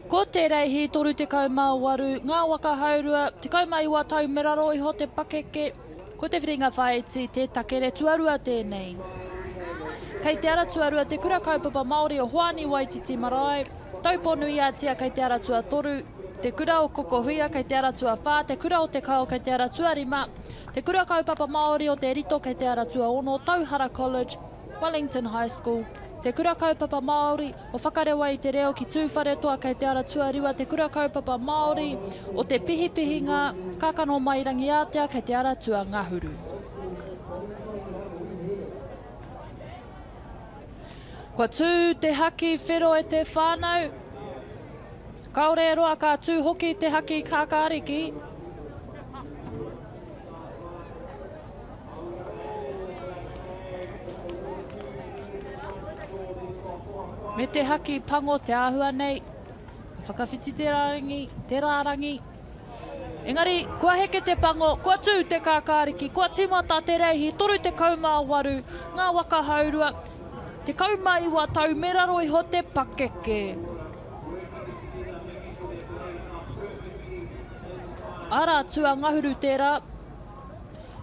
Ko te reihi toru te kaumawaru, ngā waka haurua, te kaumaiwa tau meraro iho te pakeke, ko te whiringa whaiti, te takere tuarua tēnei. Kei te ara tuarua te kura kaupapa Māori o Hoani Waititi Marae, tauponu ia tia kei te ara tua toru, te kura o Kokohuia kei te ara tua whā, te kura o te kao kei te ara tua rima, te kura kaupapa Māori o te rito kei te ara tua ono, Tauhara College, Wellington High School, te kura kaupapa Māori o whakarewa i te reo ki tūwhare toa kei te ara tuariwa, te kura kaupapa Māori o te pihipihinga kakano mairangi atea kei te ara tua ngahuru. Kua tū te haki whiro e te whānau, kaore roa ka tū hoki te haki kākāriki. Me te haki pango te āhua nei, whakawhiti te rārangi. Engari, kua heke te pango, kua tū te kākāriki, kua timata te reihi, toru te kaumāwaru, ngā waka haurua, te kaumaiwa tau meraro iho te pakeke. Ara tua ngahuru tērā,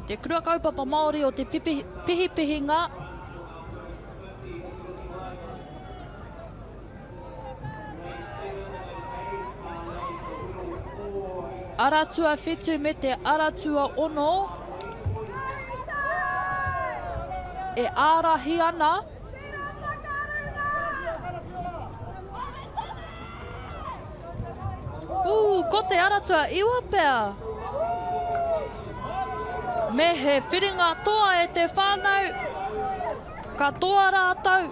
te kura kaupapa Māori o te pihipihinga, aratua whetu me te aratua ono, e ārahi ana, ko te aratua iwa pēa. Me he whiringa toa e te whānau, ka toa rātau,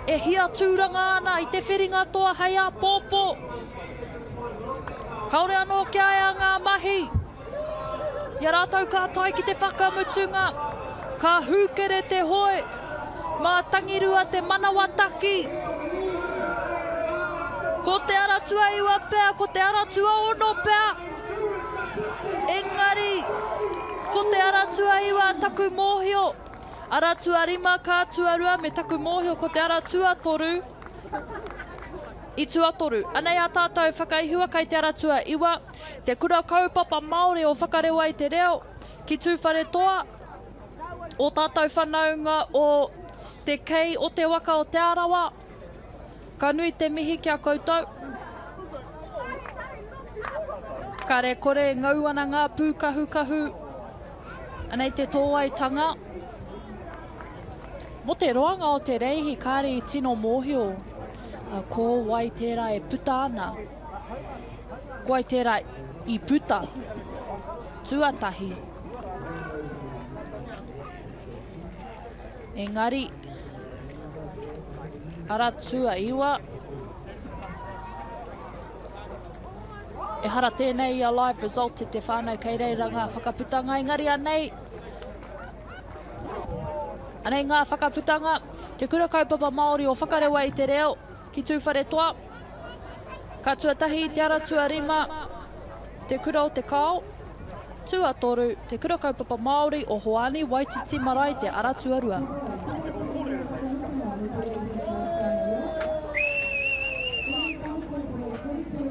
e hia tūranga ana i te whiringa toa hei a pōpō. Kaore anō kia ea ngā mahi. Ia rātau ka tai ki te whakamutunga, ka hūkere te hoe, mā tangirua te manawataki. Ko te aratua iwa pēa, ko te aratua ono pēa. Engari, ko te aratua iwa taku mōhio. Aratua rima ka tuarua me taku mōhio ko te aratua toru. I tua toru. Anei a tātou whakaihua kei te aratua iwa, te kura kaupapa Māori o whakarewa i te reo, ki tūwhare toa, o tātou whanaunga o te kei o te waka o te arawa, ka nui te mihi kia koutou. Ka re kore ngau ana ngā pūkahu, anei te tōaitanga. Mo te roanga o te reihi kāre i tino mōhio, ko wai tērā e puta ana. Ko wai tērā i puta, tuatahi. Engari, aratua iwa. E hara tēnei a live result te whānau kei reira ngā whakaputanga. Engari anei ngā whakaputanga, te kura kaupapa Māori o whakarewa i te reo, ki tūwhare toa, ka tuatahi te aratua rima, te kura o te kao, tua toru, te kura kaupapa Māori o Hoani Waititi Marae te aratua rua.